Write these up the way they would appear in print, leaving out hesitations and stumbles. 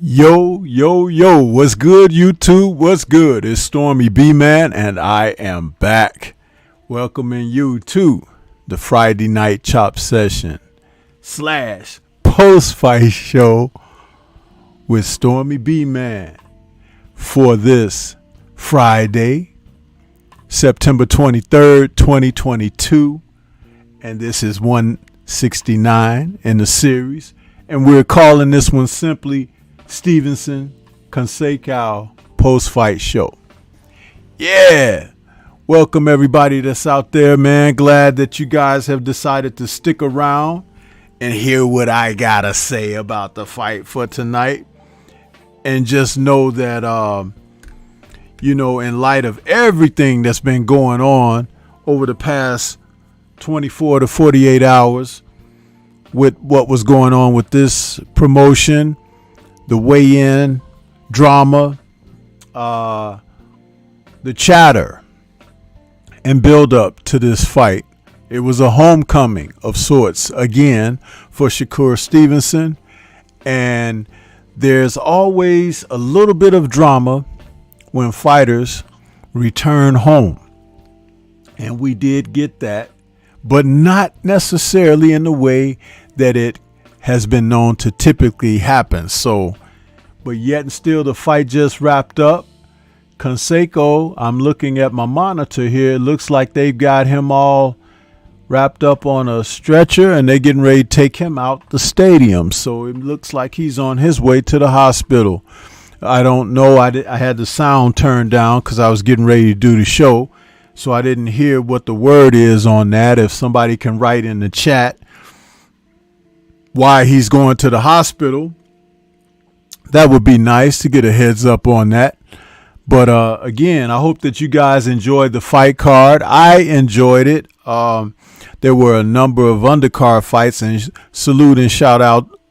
Yo, yo, yo, what's good, YouTube? What's good? It's Stormybman, and I am back. Welcoming you to the Friday night chop session / post-fight show with Stormybman for this Friday, September 23rd, 2022. And this is 169 in the series. And we're calling this one simply Stevenson Conceicao post-fight show. Yeah. Welcome everybody that's out there, man. Glad that you guys have decided to stick around and hear what I gotta say about the fight for tonight. And just know that, in light of everything that's been going on over the past 24 to 48 hours with what was going on with this promotion, the weigh-in drama, the chatter, and build up to this fight. It was a homecoming of sorts again for Shakur Stevenson, and there's always a little bit of drama when fighters return home. And we did get that, but not necessarily in the way that it has been known to typically happen. So, but yet and still the fight just wrapped up. Conceicao, I'm looking at my monitor here. It looks like they've got him all wrapped up on a stretcher and they're getting ready to take him out the stadium. So it looks like he's on his way to the hospital. I don't know. I had the sound turned down because I was getting ready to do the show. So I didn't hear what the word is on that. If somebody can write in the chat why he's going to the hospital, that would be nice to get a heads up on that. But again, I hope that you guys enjoyed the fight card. I enjoyed it. There were a number of undercard fights, and salute and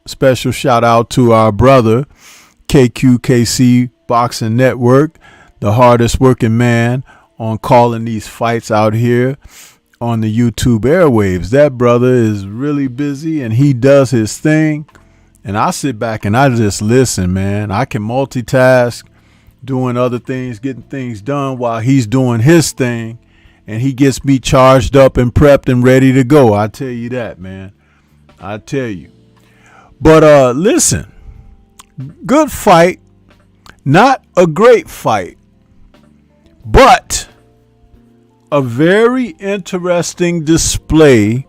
special shout out to our brother KQKC Boxing Network, the hardest working man on calling these fights out here on the YouTube airwaves. That brother is really busy and he does his thing. And I sit back and I just listen, man. I can multitask, doing other things, getting things done while he's doing his thing. And he gets me charged up and prepped and ready to go. I tell you that, man. I tell you. But listen, good fight. Not a great fight, but a very interesting display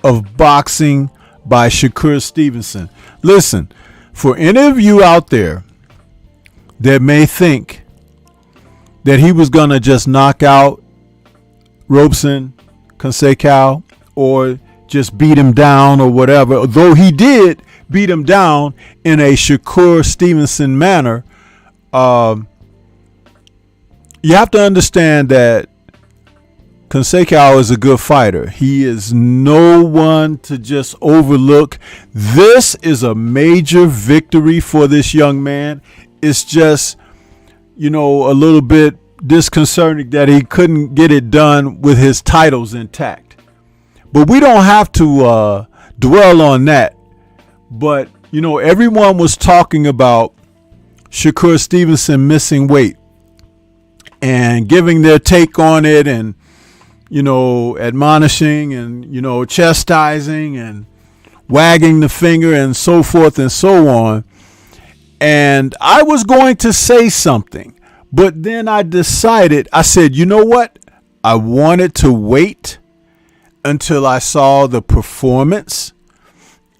of boxing by Shakur Stevenson. Listen, for any of you out there that may think that he was going to just knock out Robson Conceicao or just beat him down or whatever, though he did beat him down in a Shakur Stevenson manner, you have to understand that Conceicao is a good fighter. He is no one to just overlook. This is a major victory for this young man. It's just, a little bit disconcerting that he couldn't get it done with his titles intact. But we don't have to dwell on that. But, everyone was talking about Shakur Stevenson missing weight and giving their take on it and, admonishing and, chastising and wagging the finger and so forth and so on. And I was going to say something, but then I said, you know what? I wanted to wait until I saw the performance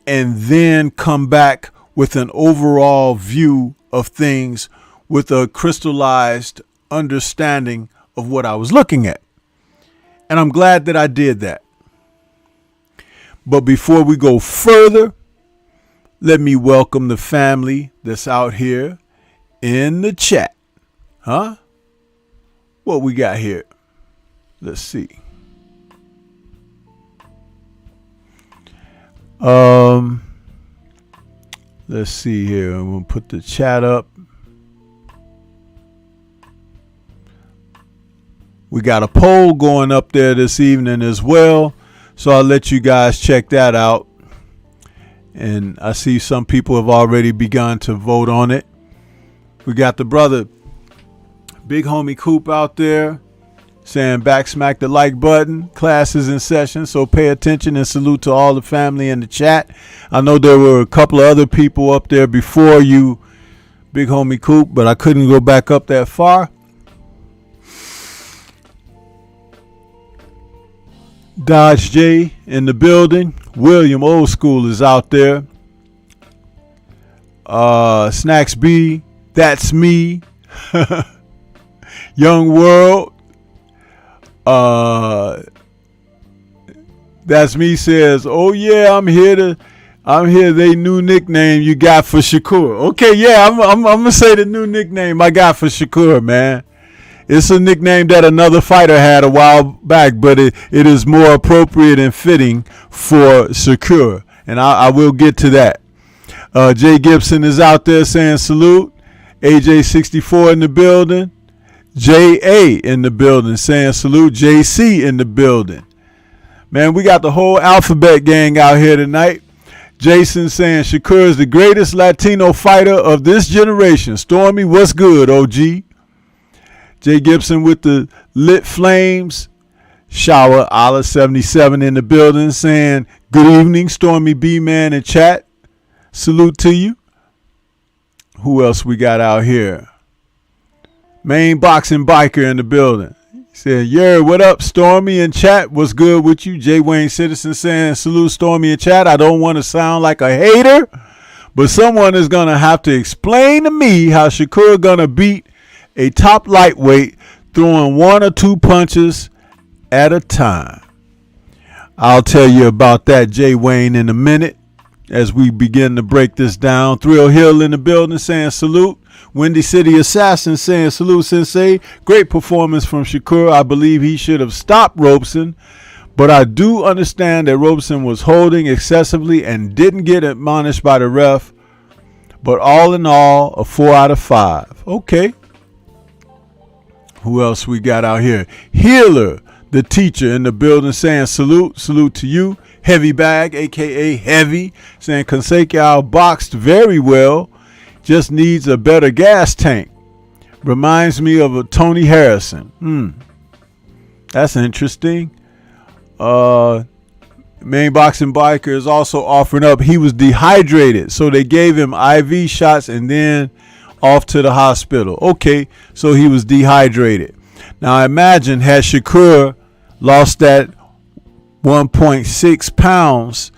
and then come back with an overall view of things with a crystallized understanding of what I was looking at. And I'm glad that I did that. But before we go further, let me welcome the family that's out here in the chat. Huh? What we got here? Let's see. Let's see here. I'm going to put the chat up. We got a poll going up there this evening as well. So I'll let you guys check that out. And I see some people have already begun to vote on it. We got the brother Big Homie Coop out there saying back smack the like button. Class is in session, so pay attention, and salute to all the family in the chat. I know there were a couple of other people up there before you, Big Homie Coop, but I couldn't go back up that far. Dodge J in the building. William Old School is out there. Snacks B, that's me. Young World. That's me says, oh yeah, I'm here. They new nickname you got for Shakur. Okay, yeah, I'm gonna say the new nickname I got for Shakur, man. It's a nickname that another fighter had a while back, but it is more appropriate and fitting for Shakur, and I will get to that. Jay Gibson is out there saying salute. AJ64 in the building. JA in the building saying salute. JC in the building. Man, we got the whole alphabet gang out here tonight. Jason saying Shakur is the greatest Latino fighter of this generation. Stormy, what's good, OG? Jay Gibson with the lit flames. Shower Allah 77 in the building saying good evening, Stormy B man in chat. Salute to you. Who else we got out here? Main Boxing Biker in the building. He said, yeah, what up, Stormy in chat? What's good with you? J. Wayne Citizen saying salute, Stormy in chat. I don't want to sound like a hater, but someone is going to have to explain to me how Shakur going to beat a top lightweight throwing one or two punches at a time. I'll tell you about that, Jay Wayne, in a minute as we begin to break this down. Thrill Hill in the building saying salute. Windy City Assassin saying salute, Sensei. Great performance from Shakur. I believe he should have stopped Robeson, but I do understand that Robeson was holding excessively and didn't get admonished by the ref. But all in all, a 4 out of 5. Okay. Who else we got out here? Healer, the teacher in the building saying salute. Salute to you. Heavy Bag, a.k.a. Heavy, saying Conceicao boxed very well. Just needs a better gas tank. Reminds me of a Tony Harrison. That's interesting. Main Boxing Biker is also offering up. He was dehydrated, so they gave him IV shots and then off to the hospital. Okay, so he was dehydrated. Now imagine had Shakur lost that 1.6 pounds,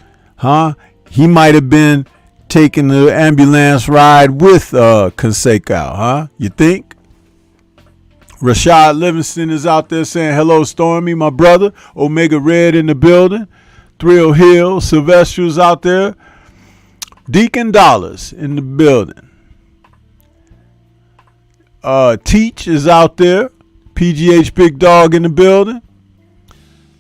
he might have been taking the ambulance ride with Conceicao, you think? Rashad Livingston is out there saying hello, Stormy, my brother. Omega Red in the building. Thrill Hill, Sylvester's out there. Deacon Dollars in the building. Teach is out there. PGH Big Dog in the building.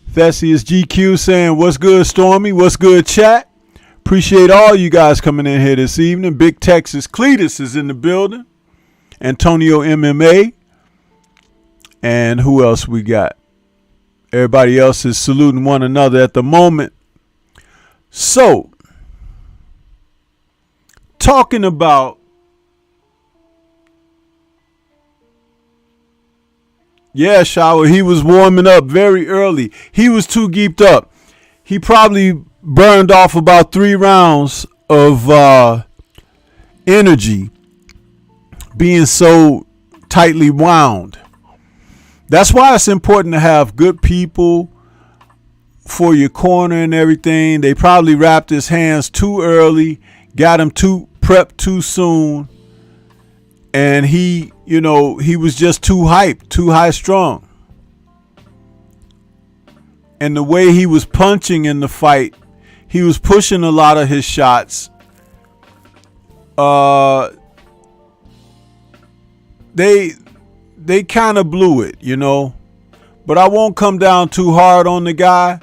Theseus GQ saying, what's good, Stormy? What's good, chat? Appreciate all you guys coming in here this evening. Big Texas Cletus is in the building. Antonio MMA. And who else we got? Everybody else is saluting one another at the moment. So, talking about Shower, he was warming up very early. He was too geeked up. He probably burned off about 3 rounds of energy being so tightly wound. That's why it's important to have good people for your corner and everything. They probably wrapped his hands too early, got him too prepped too soon, and he was just too hyped, too high strung. And the way he was punching in the fight, he was pushing a lot of his shots. They kind of blew it, But I won't come down too hard on the guy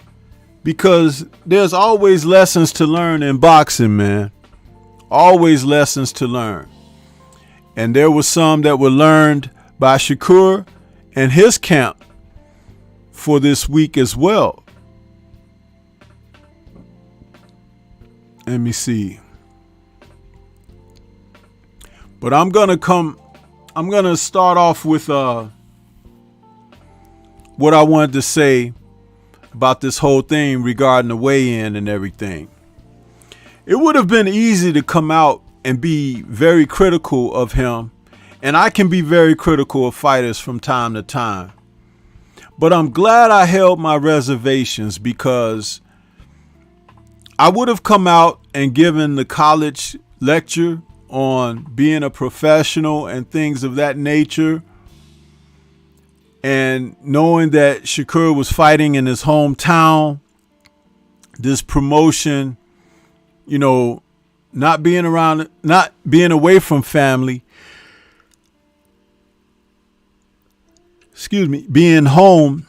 because there's always lessons to learn in boxing, man. Always lessons to learn. And there were some that were learned by Shakur and his camp for this week as well. Let me see. But I'm going to start off with what I wanted to say about this whole thing regarding the weigh-in and everything. It would have been easy to come out and be very critical of him. And I can be very critical of fighters from time to time. But I'm glad I held my reservations, because I would have come out and given the college lecture on being a professional and things of that nature. And knowing that Shakur was fighting in his hometown, this promotion, you know, not being away from family, being home,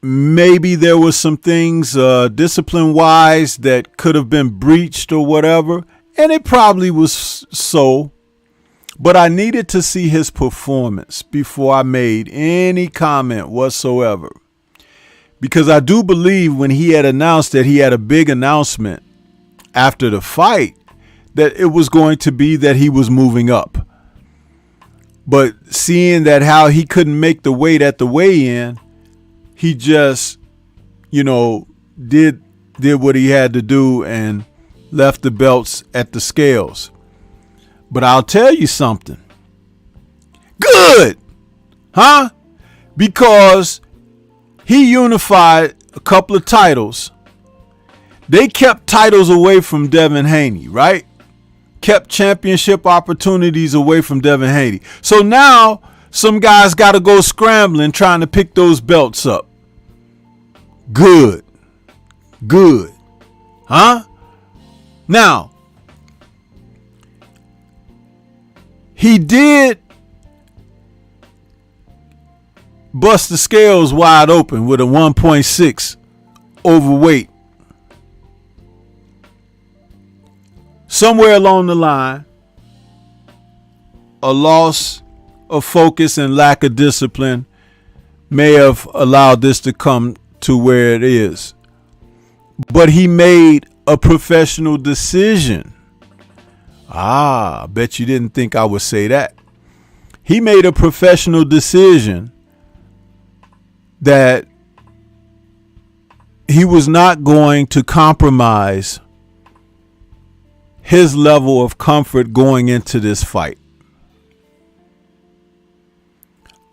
maybe there was some things discipline wise that could have been breached or whatever. And it probably was so. But I needed to see his performance before I made any comment whatsoever. Because I do believe when he had announced that he had a big announcement after the fight, that it was going to be that he was moving up. But seeing that how he couldn't make the weight at the weigh-in, he just, you know, did what he had to do and left the belts at the scales. But I'll tell you something. Good! Huh? Because he unified a couple of titles. They kept titles away from Devin Haney, right? Kept championship opportunities away from Devin Haney. So now some guys got to go scrambling trying to pick those belts up. Good. Good. Huh? Now, he did bust the scales wide open with a 1.6 overweight. Somewhere along the line, a loss of focus and lack of discipline may have allowed this to come to where it is. But he made a professional decision. I bet you didn't think I would say that. He made a professional decision that he was not going to compromise his level of comfort going into this fight.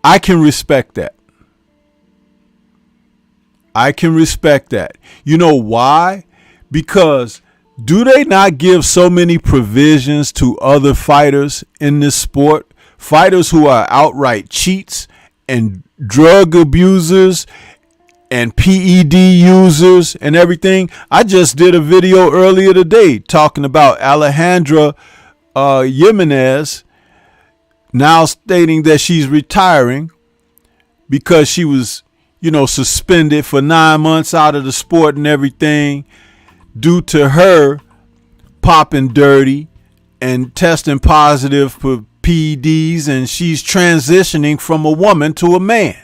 I can respect that. I can respect that. You know why? Because do they not give so many provisions to other fighters in this sport? Fighters who are outright cheats and drug abusers and PED users and everything. I just did a video earlier today talking about Alejandra Jimenez, now stating that she's retiring because she was, you know, suspended for 9 months out of the sport and everything due to her popping dirty and testing positive for PEDs, and she's transitioning from a woman to a man.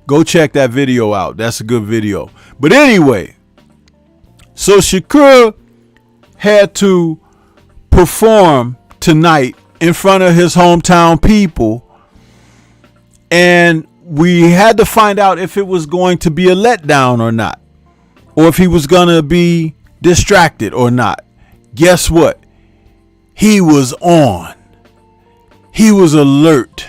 Go check that video out. That's a good video. But anyway, so Shakur had to perform tonight in front of his hometown people, and we had to find out if it was going to be a letdown or not, or if he was going to be distracted or not. Guess what? He was on. He was alert.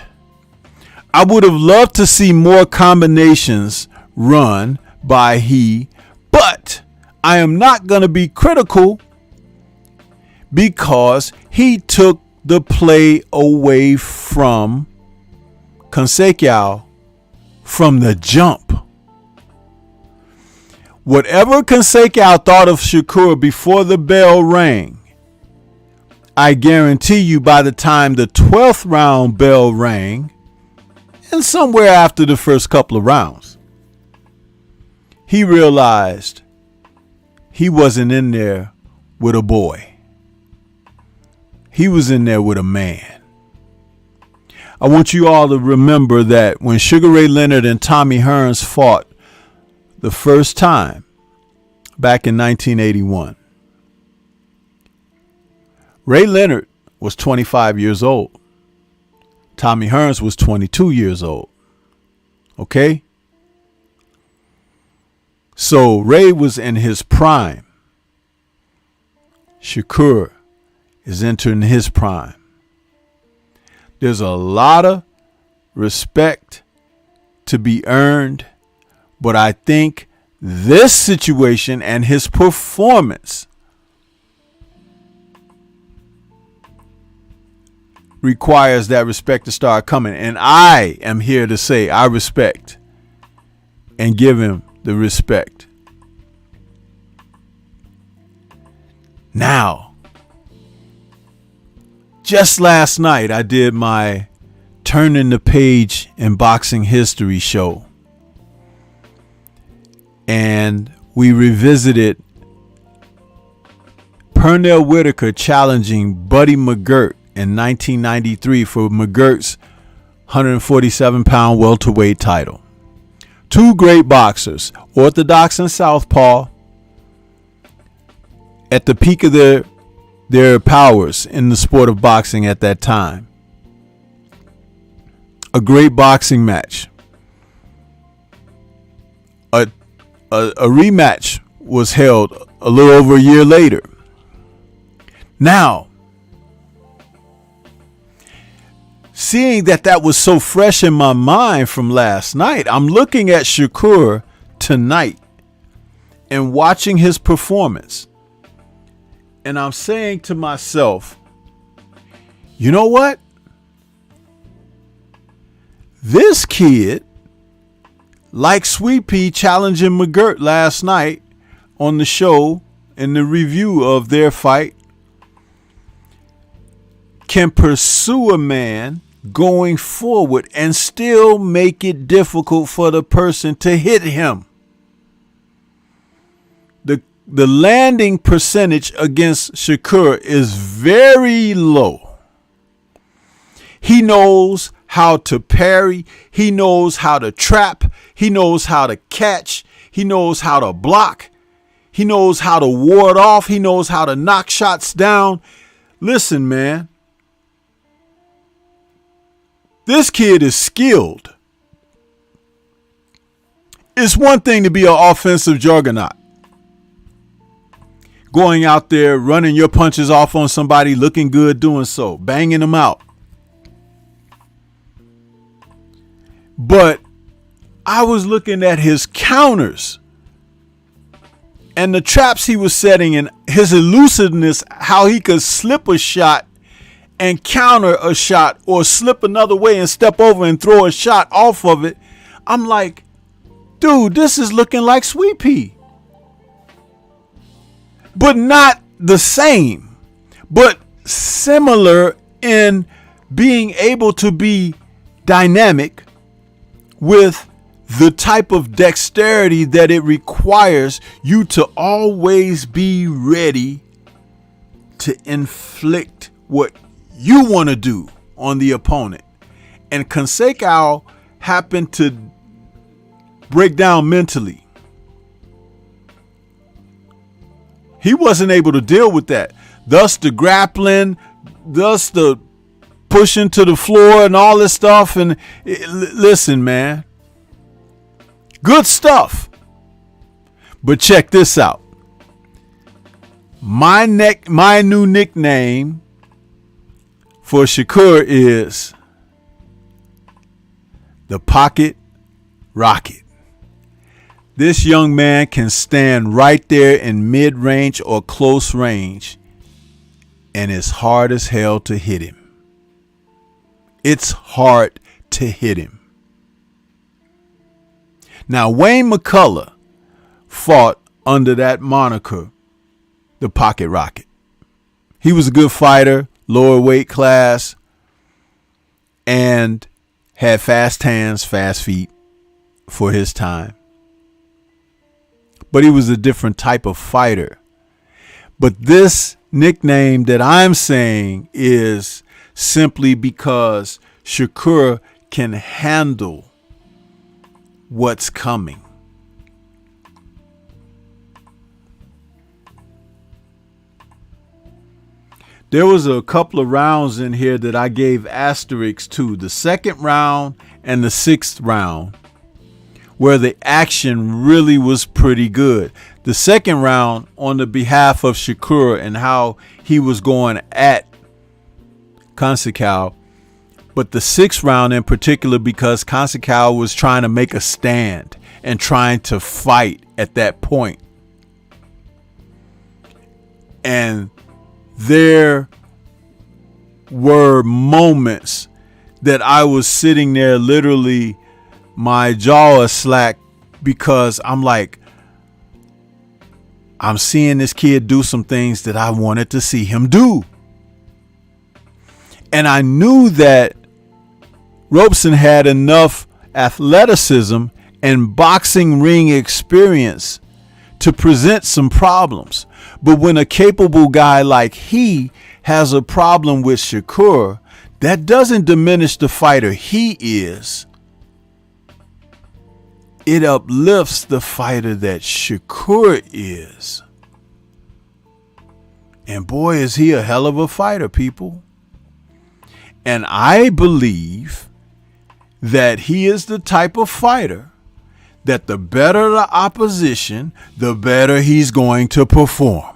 I would have loved to see more combinations run by he, but I am not going to be critical because he took the play away from Conceicao from the jump. Whatever Conceicao thought of Shakur before the bell rang, I guarantee you by the time the 12th round bell rang, and somewhere after the first couple of rounds, he realized he wasn't in there with a boy. He was in there with a man. I want you all to remember that when Sugar Ray Leonard and Tommy Hearns fought the first time back in 1981, Ray Leonard was 25 years old. Tommy Hearns was 22 years old. Okay? So Ray was in his prime. Shakur is entering his prime. There's a lot of respect to be earned, but I think this situation and his performance requires that respect to start coming. And I am here to say I respect and give him the respect. Now, just last night, I did my Turning the Page in Boxing History show. And we revisited Pernell Whitaker challenging Buddy McGirt in 1993 for McGirt's 147-pound welterweight title. Two great boxers, orthodox and southpaw, at the peak of their powers in the sport of boxing at that time. A great boxing match. A rematch was held a little over a year later. Now, seeing that was so fresh in my mind from last night, I'm looking at Shakur tonight and watching his performance. And I'm saying to myself, you know what? This kid, like Sweet Pea challenging McGirt last night on the show in the review of their fight, can pursue a man going forward and still make it difficult for the person to hit him. The landing percentage against Shakur is very low. He knows how to parry. He knows how to trap. He knows how to catch. He knows how to block. He knows how to ward off. He knows how to knock shots down. Listen, man. This kid is skilled. It's one thing to be an offensive juggernaut. Going out there, running your punches off on somebody, looking good doing so, banging them out. But I was looking at his counters and the traps he was setting and his elusiveness, how he could slip a shot and counter a shot or slip another way and step over and throw a shot off of it. I'm like, dude, this is looking like Sweet Pea. But not the same, but similar in being able to be dynamic with the type of dexterity that it requires you to always be ready to inflict what you want to do on the opponent. And Conceicao happened to break down mentally. He wasn't able to deal with that. Thus the grappling, thus the pushing to the floor and all this stuff. And listen, man, good stuff. But check this out. My new nickname for Shakur is the Pocket Rocket. This young man can stand right there in mid-range or close range, and it's hard as hell to hit him. It's hard to hit him. Now, Wayne McCullough fought under that moniker, the Pocket Rocket. He was a good fighter, lower weight class, and had fast hands, fast feet for his time. But he was a different type of fighter. But this nickname that I'm saying is simply because Shakur can handle what's coming. There was a couple of rounds in here that I gave asterisks to. The second round and the sixth round, where the action really was pretty good. The second round on the behalf of Shakur and how he was going at Conceicao. But the sixth round in particular, because Conceicao was trying to make a stand and trying to fight at that point. And there were moments that I was sitting there, literally my jaw is slack, because I'm like, I'm seeing this kid do some things that I wanted to see him do. And I knew that Robeson had enough athleticism and boxing ring experience to present some problems. But when a capable guy like he has a problem with Shakur, that doesn't diminish the fighter he is. It uplifts the fighter that Shakur is. And boy, is he a hell of a fighter, people. And I believe that he is the type of fighter that the better the opposition, the better he's going to perform.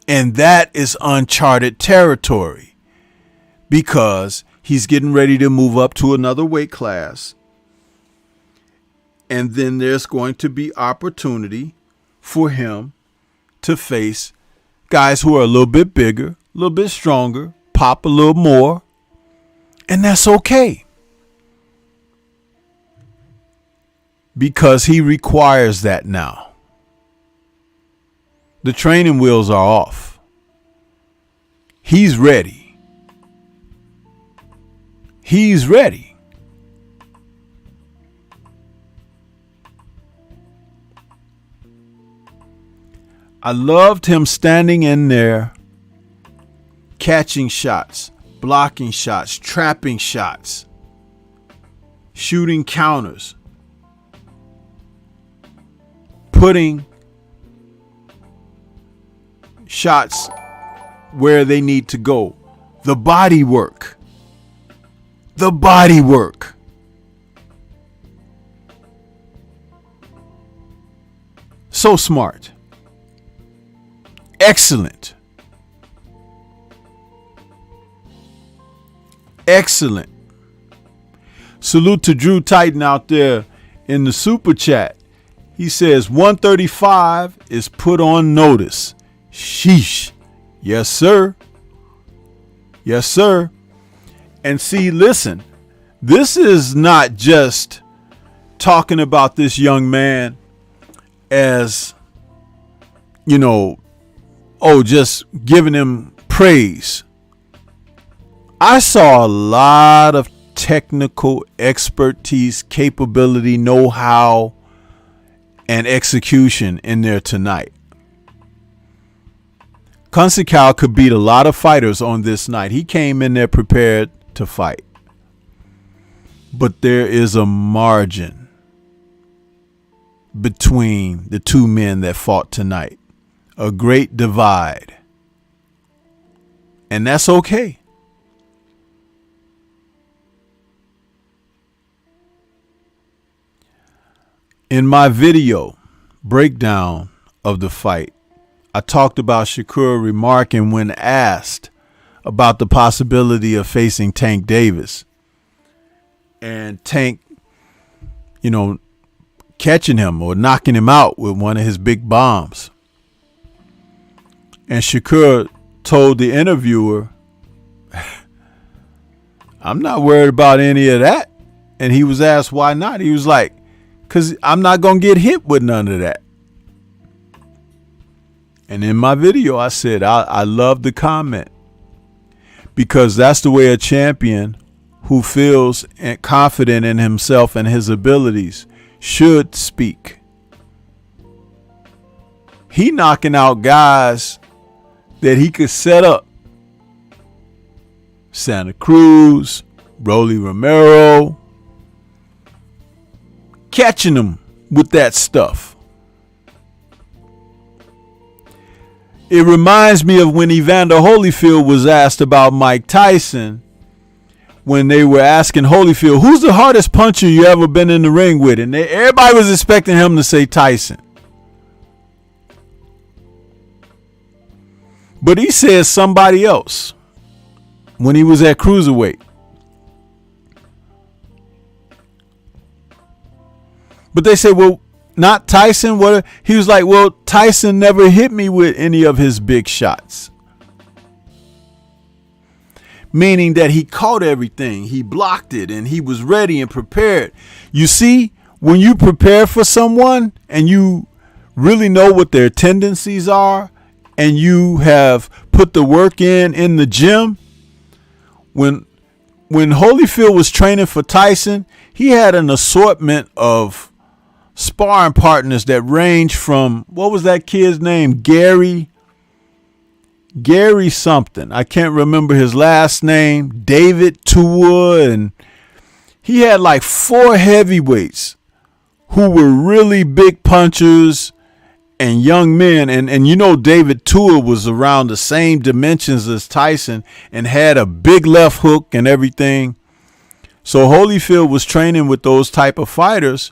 And that is uncharted territory, because he's getting ready to move up to another weight class. And then there's going to be opportunity for him to face guys who are a little bit bigger, a little bit stronger, pop a little more. And that's okay, because he requires that now. The training wheels are off. He's ready. He's ready. I loved him standing in there, catching shots, blocking shots, trapping shots, shooting counters, putting shots where they need to go. The body work. The body work. So smart. Excellent. Excellent. Salute to Drew Titan out there in the super chat. He says 135 is put on notice. Sheesh. Yes, sir. Yes, sir. And see, listen, this is not just talking about this young man as, you know, just giving him praise. I saw a lot of technical expertise, capability, know-how, and execution in there tonight. Conceicao could beat a lot of fighters on this night. He came in there prepared to fight. But there is a margin between the two men that fought tonight. A great divide. And that's okay. In my video breakdown of the fight, I talked about Shakur remarking when asked about the possibility of facing Tank Davis. And Tank, catching him or knocking him out with one of his big bombs. And Shakur told the interviewer, I'm not worried about any of that. And he was asked why not. He was like, because I'm not going to get hit with none of that. And in my video, I said, I love the comment, because that's the way a champion who feels confident in himself and his abilities should speak. He knocking out guys that he could set Santa Cruz, Rolly Romero, catching them with that stuff. It reminds me of when Evander Holyfield was asked about Mike Tyson, when they were asking Holyfield, who's the hardest puncher you ever been in the ring with? And everybody was expecting him to say Tyson. But he said somebody else when he was at cruiserweight. But they said, well, not Tyson. What? He was like, well, Tyson never hit me with any of his big shots. Meaning that he caught everything. He blocked it and he was ready and prepared. You see, when you prepare for someone and you really know what their tendencies are and you have put the work in the gym, when Holyfield was training for Tyson, he had an assortment of sparring partners that range from, what was that kid's name? Gary something. I can't remember his last name. David Tua. And he had like 4 heavyweights who were really big punchers and young men. And you know, David Tua was around the same dimensions as Tyson and had a big left hook and everything. So Holyfield was training with those type of fighters.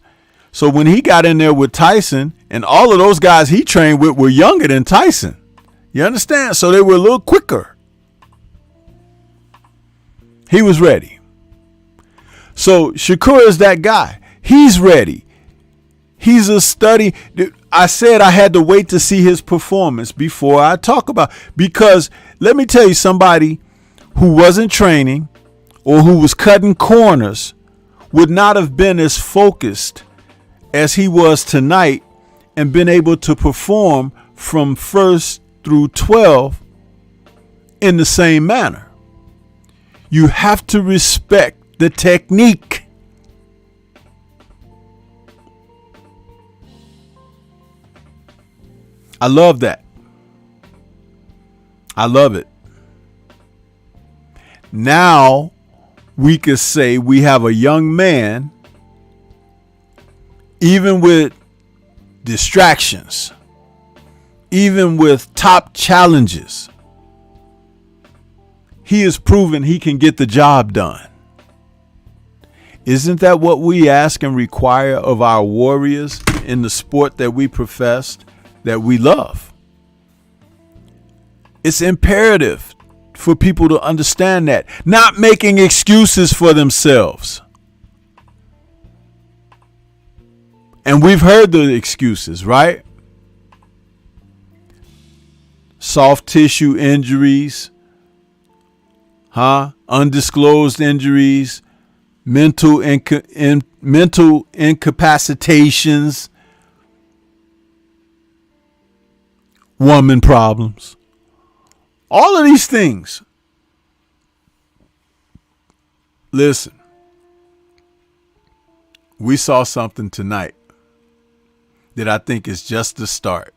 So when he got in there with Tyson, and all of those guys he trained with were younger than Tyson. You understand? So they were a little quicker. He was ready. So Shakur is that guy. He's ready. He's a study. I said I had to wait to see his performance before I talk about, because let me tell you, somebody who wasn't training or who was cutting corners would not have been as focused as he was tonight and been able to perform from 1st through 12 in the same manner. You have to respect the technique. I love that. I love it. Now we could say we have a young man, even with distractions, even with top challenges, he has proven he can get the job done. Isn't that what we ask and require of our warriors in the sport that we profess, that we love? It's imperative for people to understand that, not making excuses for themselves. And we've heard the excuses, right? Soft tissue injuries, undisclosed injuries, mental incapacitations, woman problems. All of these things. Listen, we saw something tonight that I think is just the start.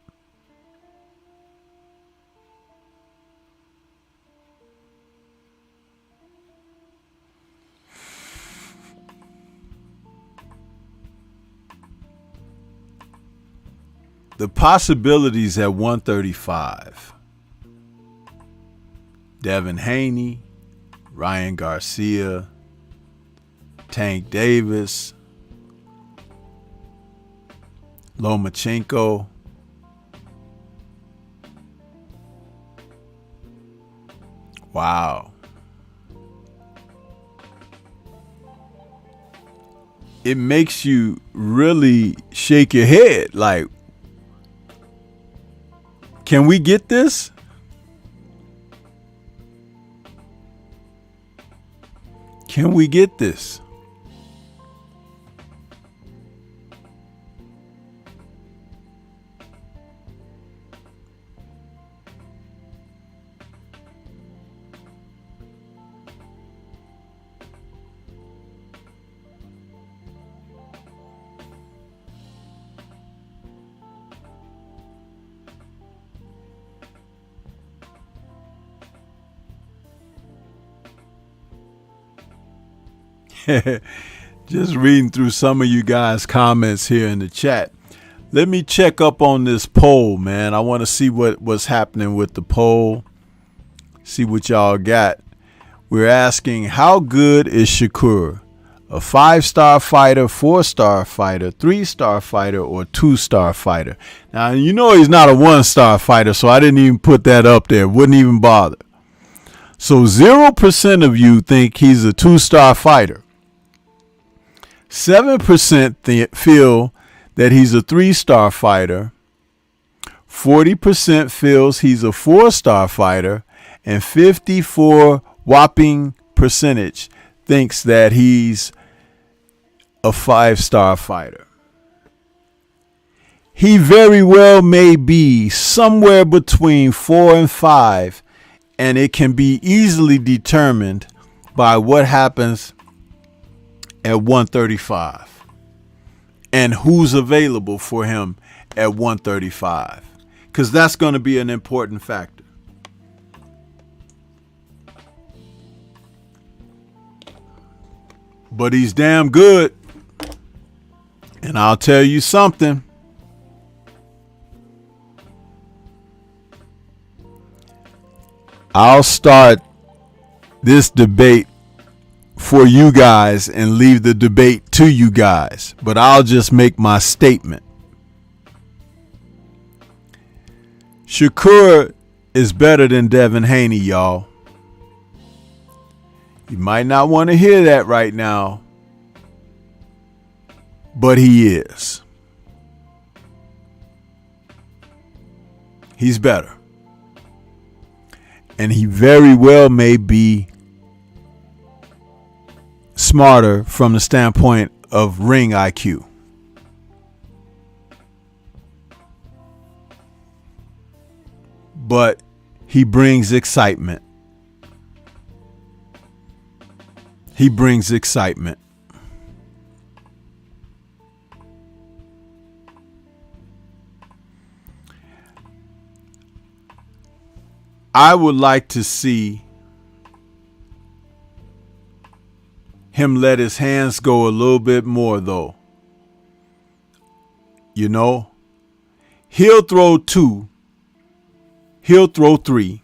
The possibilities at 135. Devin Haney, Ryan Garcia, Tank Davis, Lomachenko, wow. It makes you really shake your head. Like, can we get this? Can we get this? Just reading through some of you guys' comments here in the chat. Let me check up on this poll, man. I want to see what's happening with the poll. See what y'all got. We're asking, how good is Shakur? A 5-star fighter, 4-star fighter, 3-star fighter, or 2-star fighter? Now, you know he's not a 1-star fighter, so I didn't even put that up there. Wouldn't even bother. So 0% of you think he's a 2-star fighter. 7% feel that he's a 3-star fighter. 40% feels he's a 4-star fighter. And 54 whopping percentage thinks that he's a 5-star fighter. He very well may be somewhere between 4 and 5, and it can be easily determined by what happens at 135 and who's available for him at 135, because that's going to be an important factor. But he's damn good. And I'll tell you something. I'll start this debate for you guys and leave the debate to you guys. But I'll just make my statement. Shakur is better than Devin Haney, y'all. You might not want to hear that right now, but he is. He's better. And he very well may be smarter from the standpoint of ring IQ. But he brings excitement. He brings excitement. I would like to see him let his hands go a little bit more, though. You know, he'll throw 2. He'll throw 3.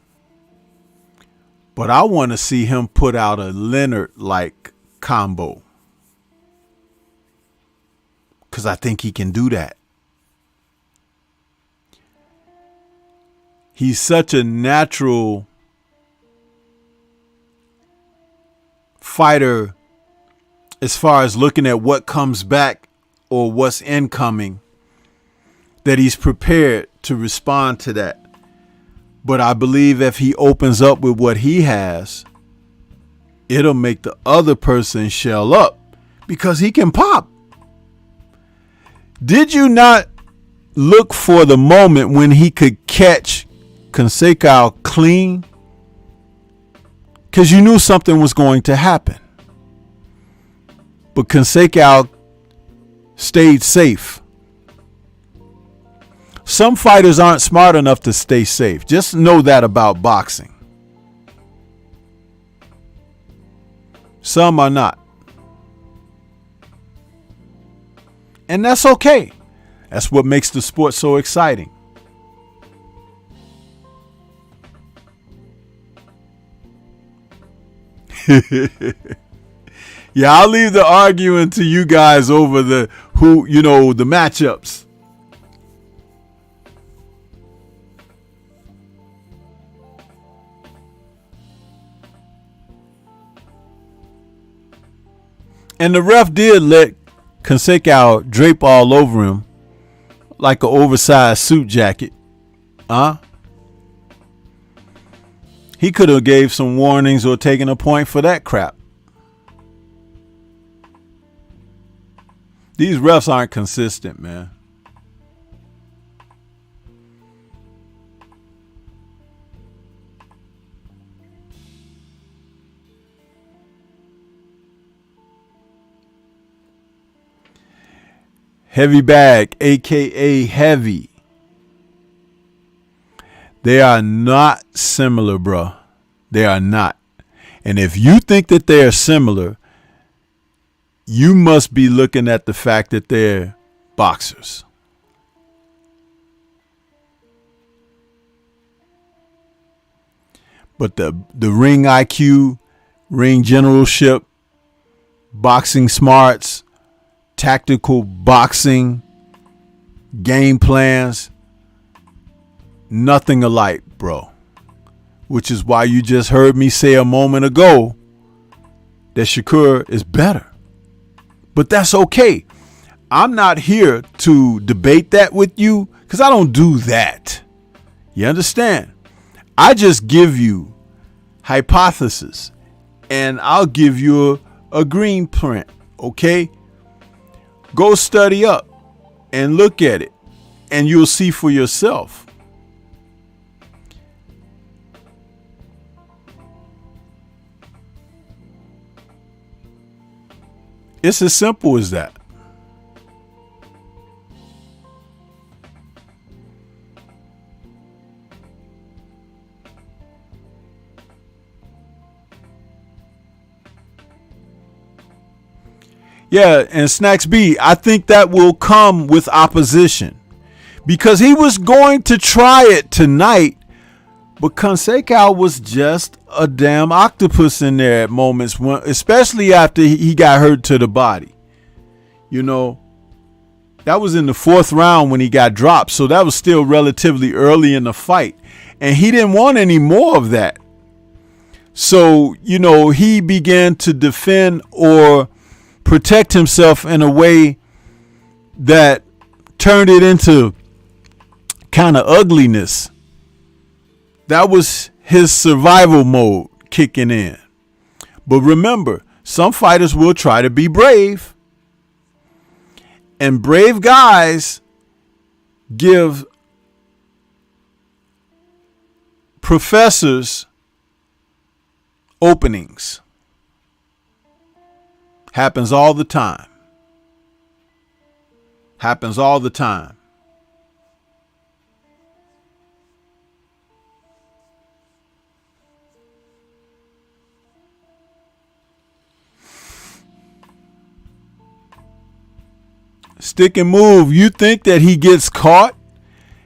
But I want to see him put out a Leonard-like combo, because I think he can do that. He's such a natural fighter as far as looking at what comes back or what's incoming, that he's prepared to respond to that. But I believe if he opens up with what he has, it'll make the other person shell up, because he can pop. Did you not look for the moment when he could catch Conceicao clean? Because you knew something was going to happen. But Conceicao stayed safe. Some fighters aren't smart enough to stay safe. Just know that about boxing. Some are not. And that's okay. That's what makes the sport so exciting. Yeah, I'll leave the arguing to you guys over the the matchups. And the ref did let Conceicao drape all over him like an oversized suit jacket. He could have gave some warnings or taken a point for that crap. These refs aren't consistent, man. Heavy bag, aka heavy. They are not similar, bro. They are not. And if you think that they are similar, you must be looking at the fact that they're boxers. But the ring IQ, ring generalship, boxing smarts, tactical boxing, game plans, nothing alike, bro. Which is why you just heard me say a moment ago that Shakur is better. But that's okay. I'm not here to debate that with you because I don't do that. You understand? I just give you hypothesis and I'll give you a green print. Okay? Go study up and look at it and you'll see for yourself. It's as simple as that. Yeah, and Snacks B, I think that will come with opposition because he was going to try it tonight, but Conceicao was just a damn octopus in there at moments, when, especially after he got hurt to the body. You know, that was in the 4th round when he got dropped, so that was still relatively early in the fight, and he didn't want any more of that. So, you know, he began to defend or protect himself in a way that turned it into kind of ugliness. That was his survival mode kicking in. But remember, some fighters will try to be brave. And brave guys give professors openings. Happens all the time. Happens all the time. Stick and move. You think that he gets caught?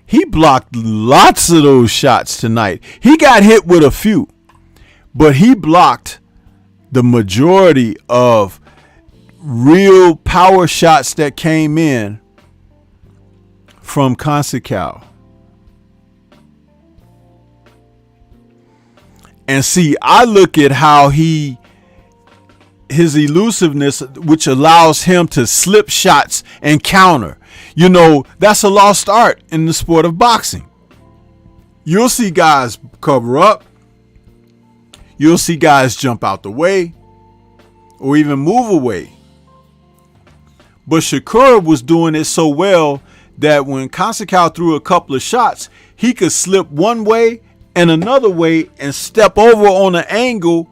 He blocked lots of those shots tonight. He got hit with a few, but he blocked the majority of real power shots that came in from Conceicao. And see, I look at how his elusiveness, which allows him to slip shots and counter. You know, that's a lost art in the sport of boxing. You'll see guys cover up. You'll see guys jump out the way or even move away. But Shakur was doing it so well that when Conceicao threw a couple of shots, he could slip one way and another way and step over on an angle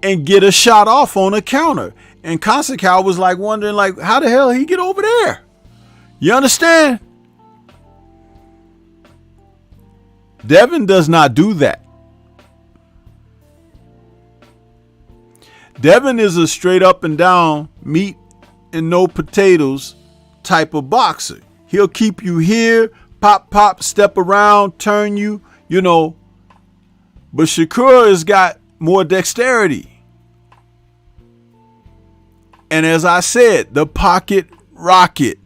and get a shot off on a counter. And Conceicao was like wondering, like, how the hell he get over there? You understand? Devin does not do that. Devin is a straight up and down meat and no potatoes type of boxer. He'll keep you here, pop, pop, step around, turn you, you know. But Shakur has got more dexterity. And as I said, the pocket rocket.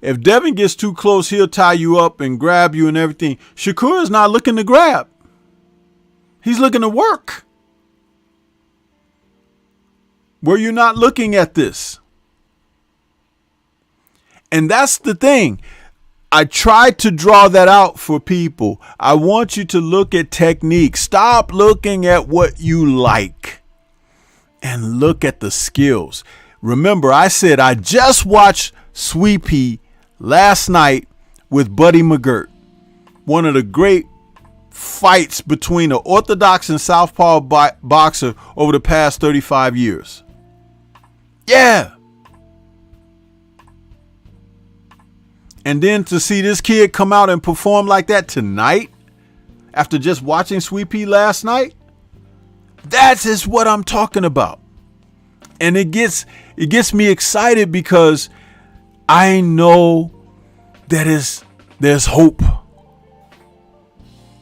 If Devin gets too close, he'll tie you up and grab you and everything. Shakur is not looking to grab. He's looking to work. Were you not looking at this? And that's the thing. I tried to draw that out for people. I want you to look at technique. Stop looking at what you like and look at the skills. Remember, I said I just watched Sweepy last night with Buddy McGirt. One of the great fights between an orthodox and southpaw boxer over the past 35 years. Yeah. And then to see this kid come out and perform like that tonight, after just watching Sweet Pea last night, That is what I'm talking about. And it gets me excited because I know that there's hope.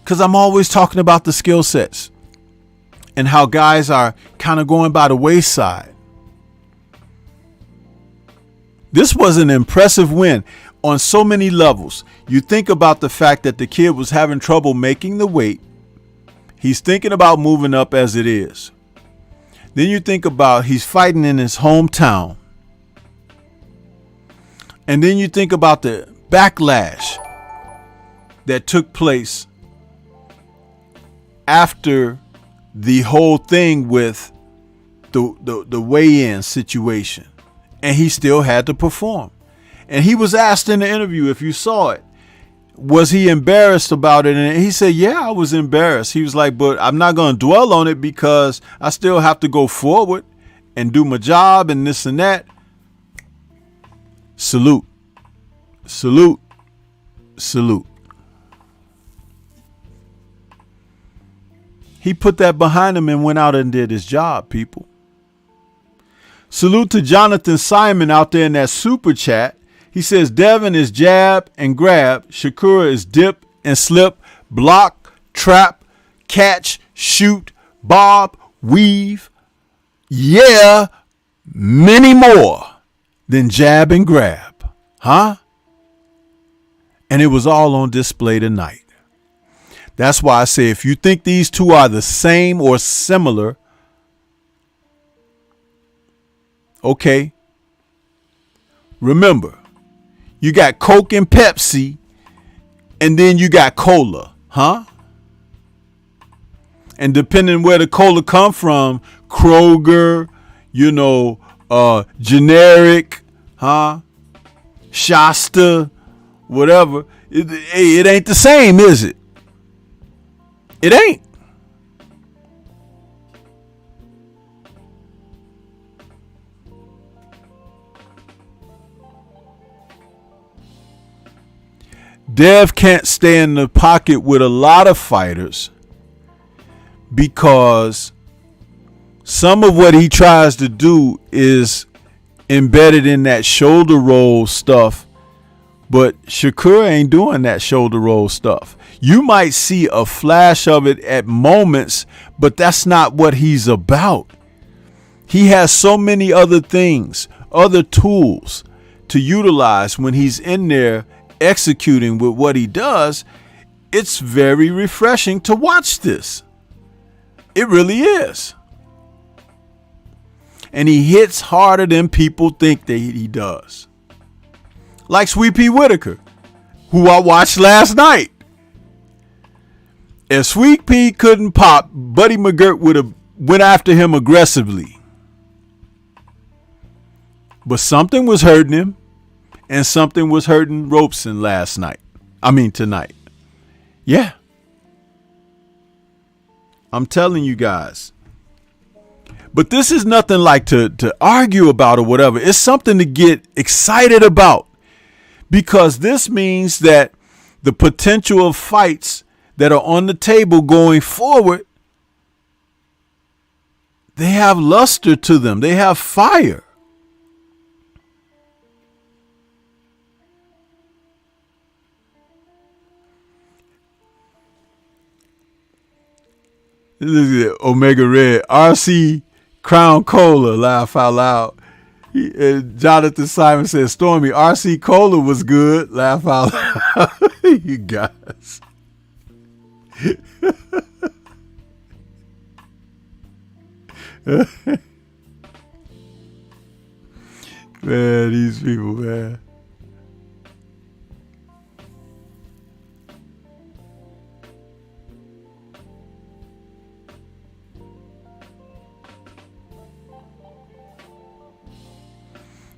Because I'm always talking about the skill sets and how guys are kind of going by the wayside. This was an impressive win on so many levels. You think about the fact that the kid was having trouble making the weight. He's thinking about moving up as it is. Then you think about he's fighting in his hometown. And then you think about the backlash that took place after the whole thing with the weigh-in situation. And he still had to perform. And he was asked in the interview, if you saw it, was he embarrassed about it? And he said, yeah, I was embarrassed. He was like, but I'm not going to dwell on it because I still have to go forward and do my job and this and that. Salute. Salute. Salute. He put that behind him and went out and did his job, people. Salute to Jonathan Simon out there in that super chat. He says Devin is jab and grab. Shakur is dip and slip, block, trap, catch, shoot, bob, weave. Yeah, many more than jab and grab. Huh? And it was all on display tonight. That's why I say if you think these two are the same or similar, okay. Remember, you got Coke and Pepsi, and then you got cola, huh? And depending where the cola come from, Kroger, generic, huh? Shasta, whatever. It ain't the same, is it? It ain't. Dev can't stay in the pocket with a lot of fighters because some of what he tries to do is embedded in that shoulder roll stuff, but Shakur ain't doing that shoulder roll stuff. You might see a flash of it at moments, but that's not what he's about. He has so many other things, other tools to utilize when he's in there executing with what he does. It's very refreshing to watch this. It really is. And he hits harder than people think that he does. Like Sweet Pea Whitaker, who I watched last night. If Sweet Pea couldn't pop, Buddy McGirt would have went after him aggressively. But something was hurting him, and something was hurting Robeson tonight. Yeah. I'm telling you guys. But this is nothing like to argue about or whatever. It's something to get excited about. Because this means that the potential of fights that are on the table going forward, they have luster to them. They have fire. Look at Omega Red. RC Crown Cola. Laugh out loud. Jonathan Simon says, Stormy, RC Cola was good. Laugh out loud. You guys. Man, these people, man.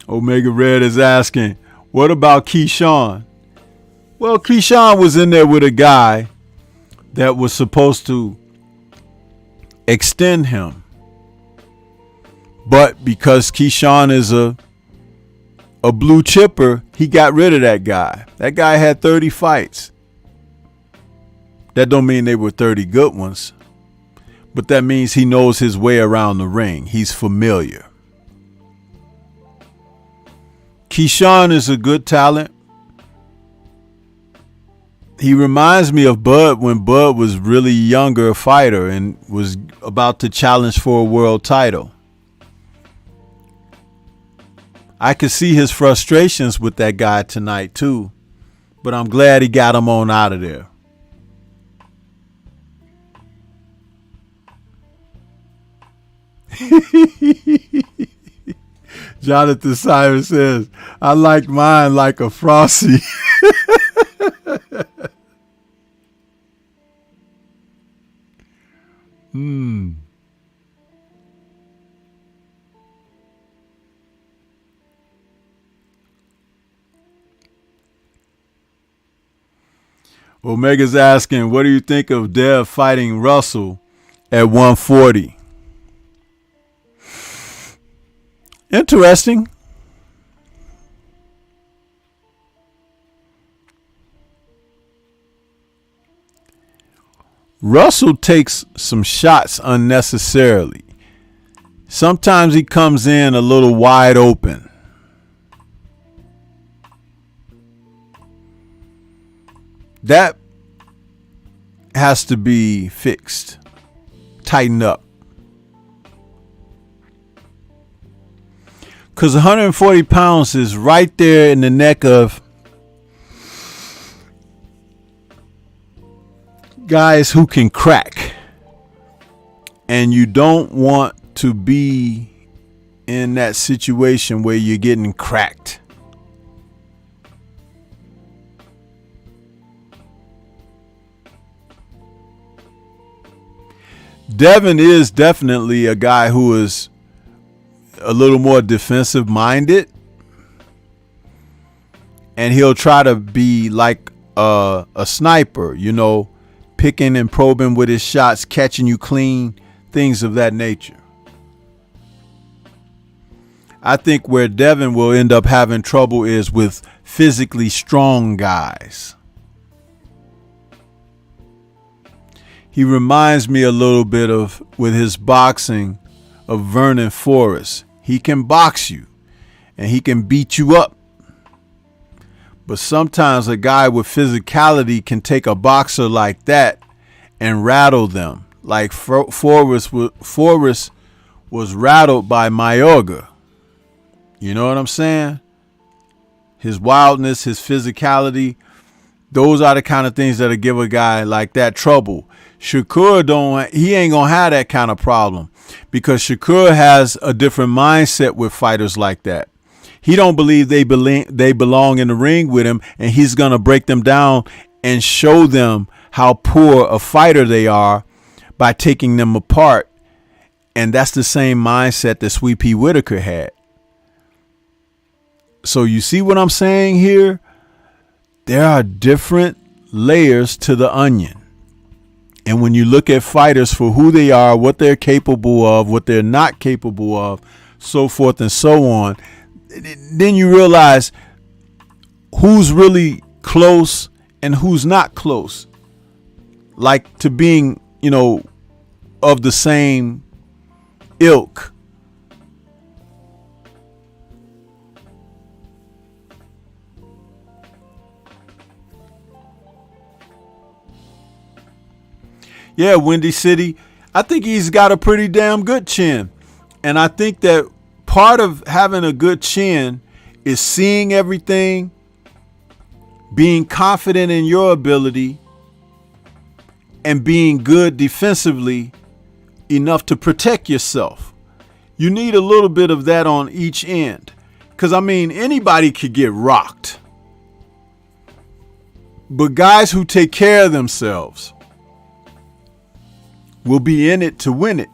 Omega Red is asking, what about Keyshawn? Well, Keyshawn was in there with a guy that was supposed to extend him. But because Keyshawn is a blue chipper, he got rid of that guy. That guy had 30 fights. That don't mean they were 30 good ones. but that means he knows his way around the ring. He's familiar. Keyshawn is a good talent. He reminds me of Bud when Bud was really younger fighter and was about to challenge for a world title. I could see his frustrations with that guy tonight too, but I'm glad he got him on out of there. Jonathan Simon says, I like mine like a Frosty. Omega's asking, what do you think of Dev fighting Russell at 140? Interesting. Russell takes some shots unnecessarily. Sometimes he comes in a little wide open. That has to be fixed, tightened up. Because 140 pounds is right there in the neck of guys who can crack. And you don't want to be in that situation where you're getting cracked. Devin is definitely a guy who is a little more defensive minded, and he'll try to be like a sniper, you know, picking and probing with his shots, catching you clean, things of that nature. I think where Devin will end up having trouble is with physically strong guys. He reminds me a little bit of, with his boxing, of Vernon Forrest. He can box you and he can beat you up. But sometimes a guy with physicality can take a boxer like that and rattle them. Like Forrest was rattled by Mayorga. You know what I'm saying? His wildness, his physicality, those are the kind of things that'll give a guy like that trouble. Shakur he ain't gonna have that kind of problem because Shakur has a different mindset with fighters like that. He don't believe they belong in the ring with him, and he's gonna break them down and show them how poor a fighter they are by taking them apart. And that's the same mindset that Sweet Pea Whitaker had. So you see what I'm saying here? There are different layers to the onion. And when you look at fighters for who they are, what they're capable of, what they're not capable of, so forth and so on, then you realize who's really close and who's not close. Like to being, you know, of the same ilk. Yeah, Windy City, I think he's got a pretty damn good chin. And I think that part of having a good chin is seeing everything, being confident in your ability, and being good defensively enough to protect yourself. You need a little bit of that on each end. Because, I mean, anybody could get rocked. But guys who take care of themselves will be in it to win it.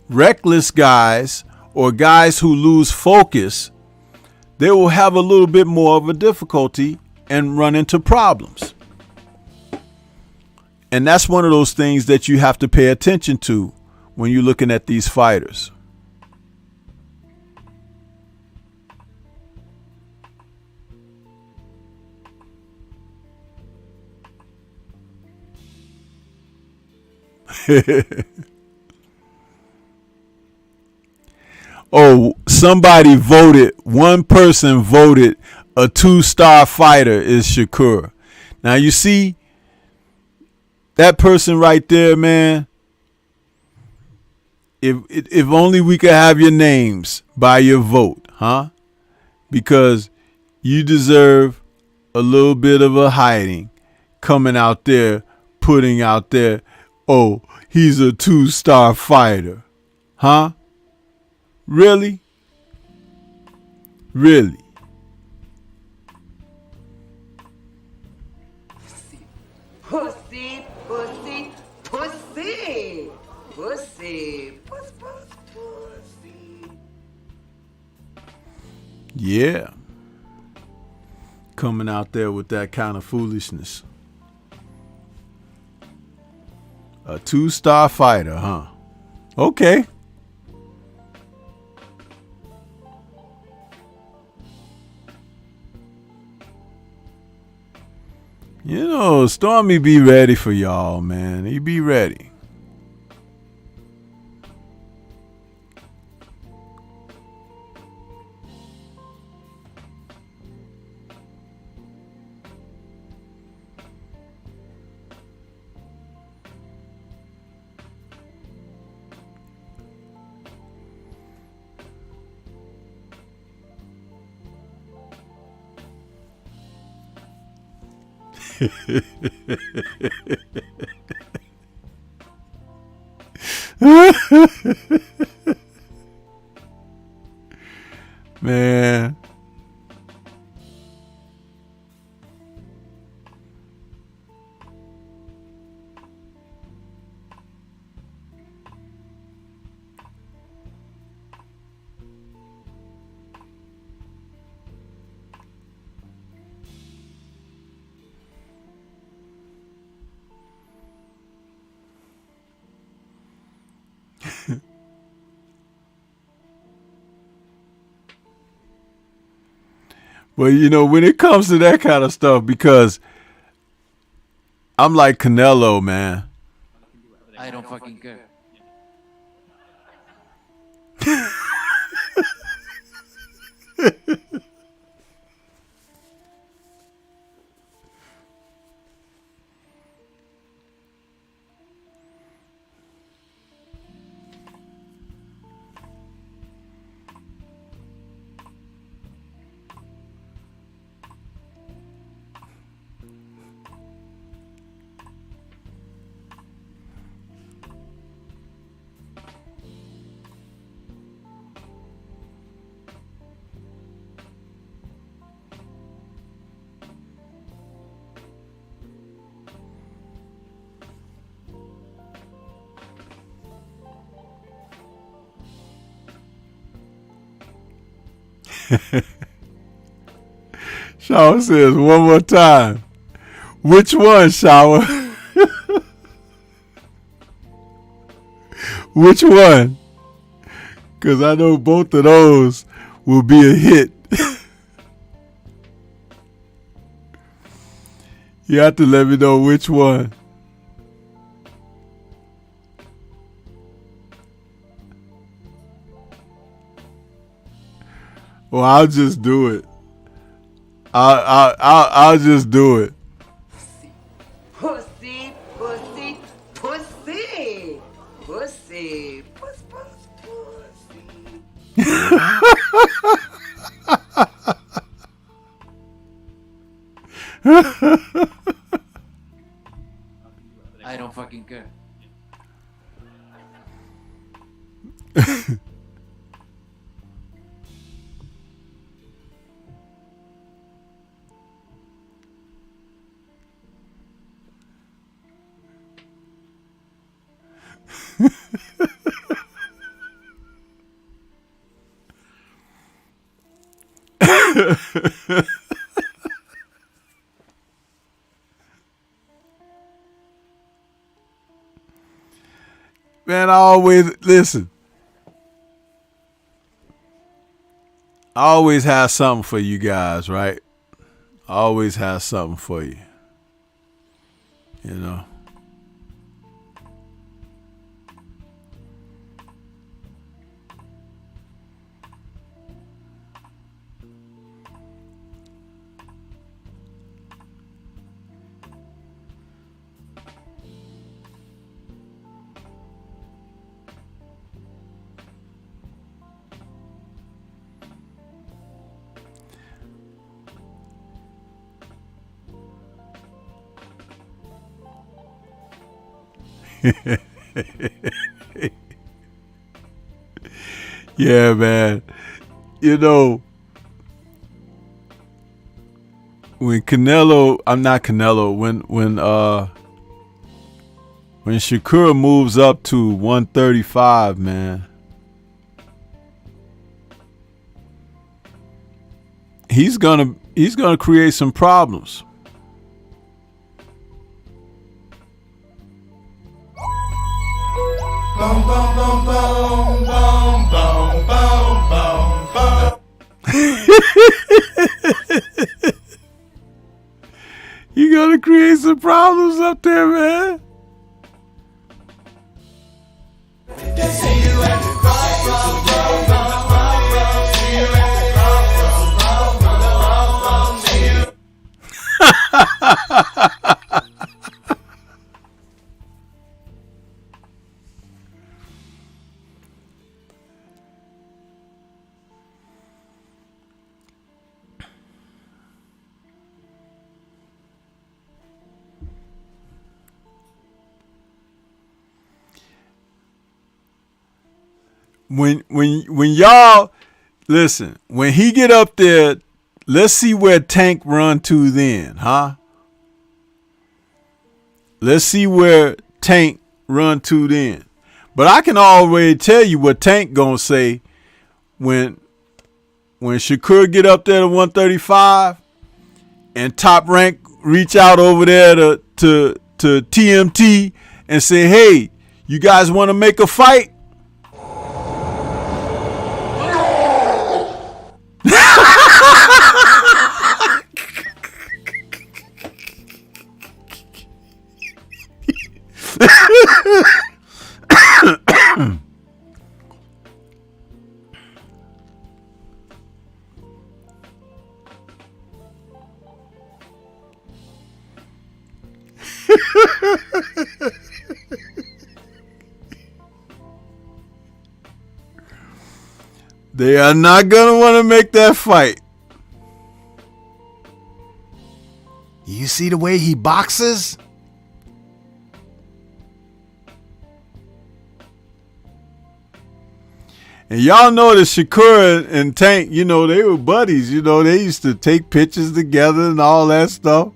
Reckless guys or guys who lose focus, they will have a little bit more of a difficulty and run into problems. And that's one of those things that you have to pay attention to when you're looking at these fighters. Oh, somebody voted, one person voted a 2-star fighter is Shakur. Now you see that person right there, man. If only we could have your names by your vote, huh? Because you deserve a little bit of a hiding coming out there, putting out there, oh, he's a 2-star fighter. Huh? Really? Really? Pussy, pussy, pussy, pussy, puss, puss, pussy. Yeah. Coming out there with that kind of foolishness. A 2-star fighter, huh? Okay. You know, Stormy be ready for y'all, man. He be ready. Man. Well, you know, when it comes to that kind of stuff, because I'm like Canelo, man. I don't fucking care. Shower says one more time. Which one, Shower? Which one? Because I know both of those will be a hit. You have to let me know which one. Well, I'll just do it. I'll just do it. Pussy, pussy, pussy, pussy, puss, puss, pussy. I don't fucking care. Man, I always listen. I always have something for you guys, right? I always have something for you. You know. Yeah, man. You know, when Shakur moves up to 135, man, he's gonna create some problems. Boom, boom, boom, boom, boom, boom, boom, boom, boom. You gonna create some problems up there, man. See you at the crossroads. See you at the crossroads. See you. When y'all listen, when he get up there, let's see where Tank run to then, huh? Let's see where Tank run to then. But I can already tell you what Tank gonna say when Shakur get up there to 135 and Top Rank reach out over there to TMT and say, hey, you guys want to make a fight? They are not gonna want to make that fight. You see the way he boxes? And y'all know that Shakur and Tank, you know, they were buddies. You know, they used to take pictures together and all that stuff.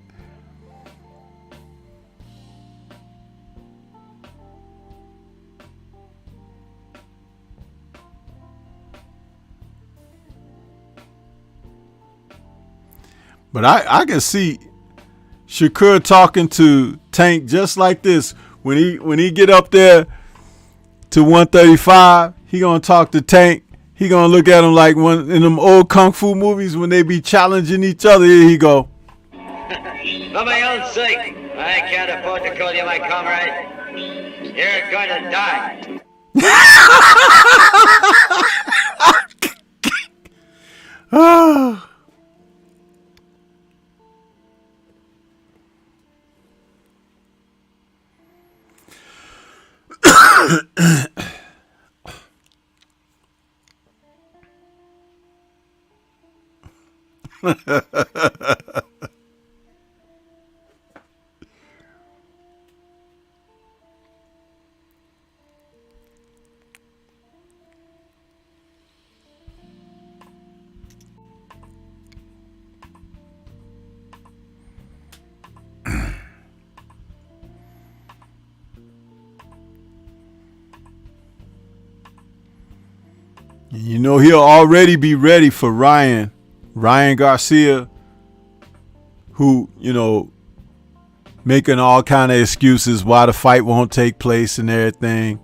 But I can see Shakur talking to Tank just like this. When he get up there to 135, he gonna talk to Tank. He gonna look at him like one in them old kung fu movies when they be challenging each other. Here he go. For my own sake, I can't afford to call you my comrade. You're going to die. You know, he'll already be ready for Ryan Garcia, who, you know, making all kind of excuses why the fight won't take place and everything.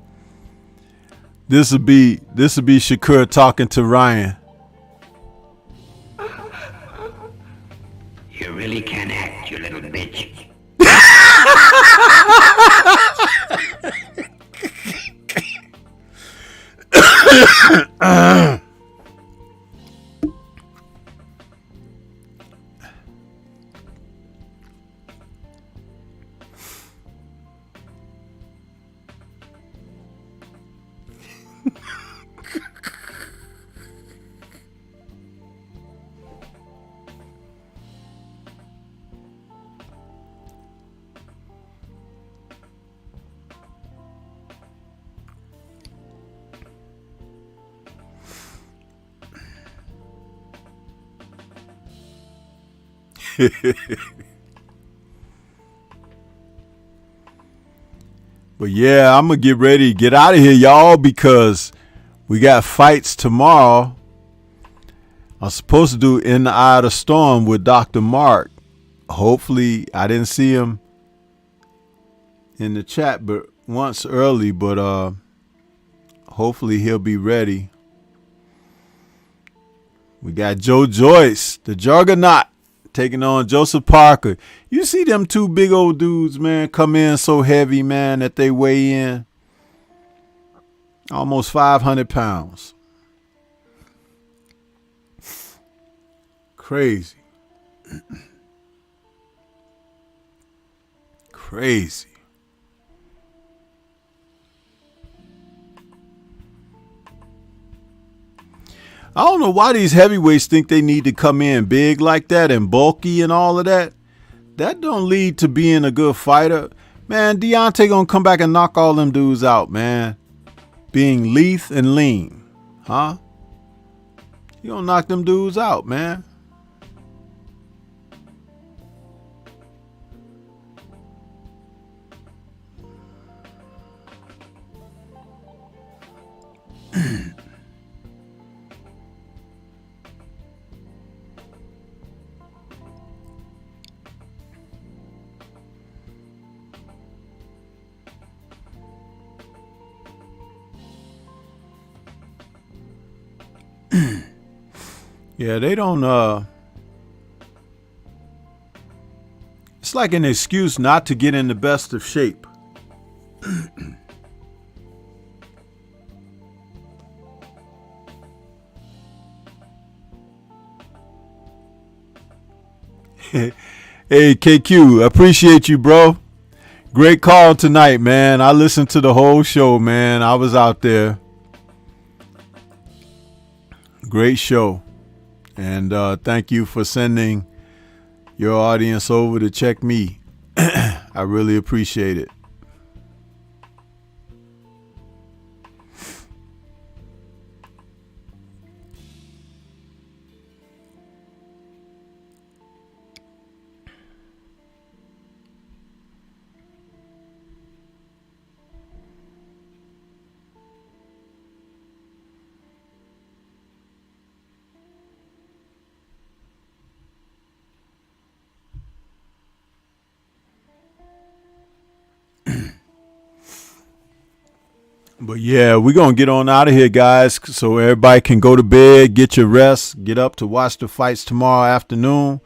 This will be Shakur talking to Ryan. You really can act, you little bitch. But yeah, I'm going to get ready to get out of here, y'all, because we got fights tomorrow. I'm supposed to do In the Eye of the Storm with Dr. Mark. Hopefully, I didn't see him in the chat but once early, but hopefully he'll be ready. We got Joe Joyce, the Juggernaut, taking on Joseph Parker. You see them two big old dudes, man, come in so heavy, man, that they weigh in almost 500 pounds. Crazy. Crazy. I don't know why these heavyweights think they need to come in big like that and bulky and all of that. That don't lead to being a good fighter. Man, Deontay gonna come back and knock all them dudes out, man. Being lithe and lean. Huh? You gonna knock them dudes out, man. Yeah, they don't it's like an excuse not to get in the best of shape. Hey, KQ, appreciate you, bro. Great call tonight, man. I listened to the whole show, man. I was out there. Great show. And thank you for sending your audience over to check me. I really appreciate it. But yeah, we're going to get on out of here, guys, so everybody can go to bed, get your rest, get up to watch the fights tomorrow afternoon.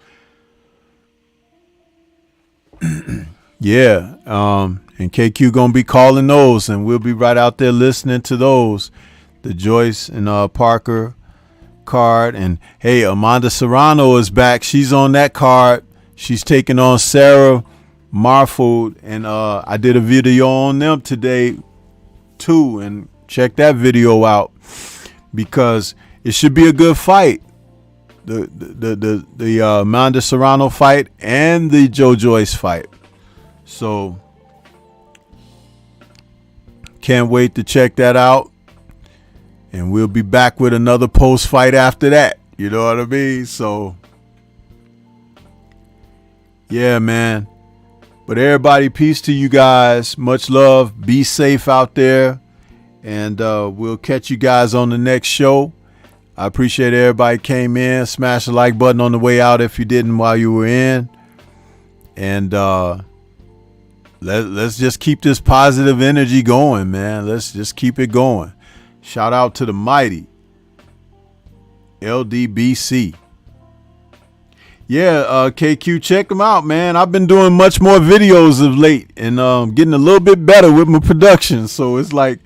Yeah, and KQ going to be calling those, and we'll be right out there listening to those, the Joyce and Parker card. And hey, Amanda Serrano is back. She's on that card. She's taking on Sarah Marfold, and I did a video on them today too, and check that video out because it should be a good fight. The Amanda Serrano fight and the Joe Joyce fight. So can't wait to check that out, and we'll be back with another post fight after that. You know what I mean? So yeah, man. But everybody, peace to you guys. Much love. Be safe out there. And we'll catch you guys on the next show. I appreciate everybody came in. Smash the like button on the way out if you didn't while you were in. And let's just keep this positive energy going, man. Let's just keep it going. Shout out to the mighty LDBC. Yeah, KQ, check them out, man. I've been doing much more videos of late and getting a little bit better with my production. So it's like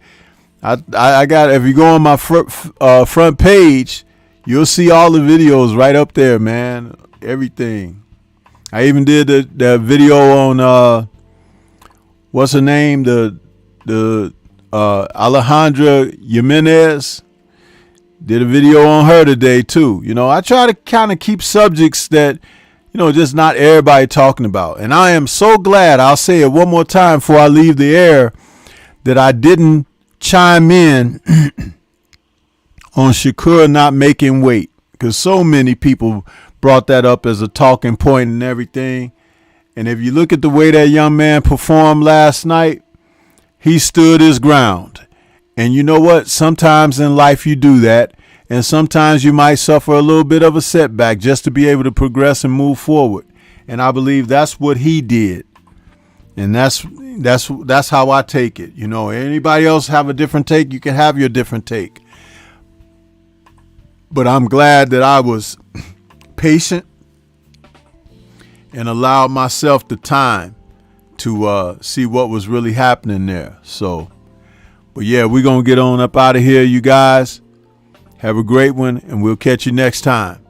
I got, if you go on my front page, you'll see all the videos right up there, man. Everything. I even did the video on what's her name, the Alejandra Jimenez. Did a video on her today too. You know, I try to kind of keep subjects that, you know, just not everybody talking about. And I am so glad, I'll say it one more time before I leave the air, that I didn't chime in on Shakur not making weight, because so many people brought that up as a talking point and everything. And if you look at the way that young man performed last night, he stood his ground. And you know what? Sometimes in life you do that. And sometimes you might suffer a little bit of a setback just to be able to progress and move forward. And I believe that's what he did. And that's how I take it. You know, anybody else have a different take? You can have your different take. But I'm glad that I was patient and allowed myself the time to see what was really happening there. So, but yeah, we're going to get on up out of here, you guys. Have a great one, and we'll catch you next time.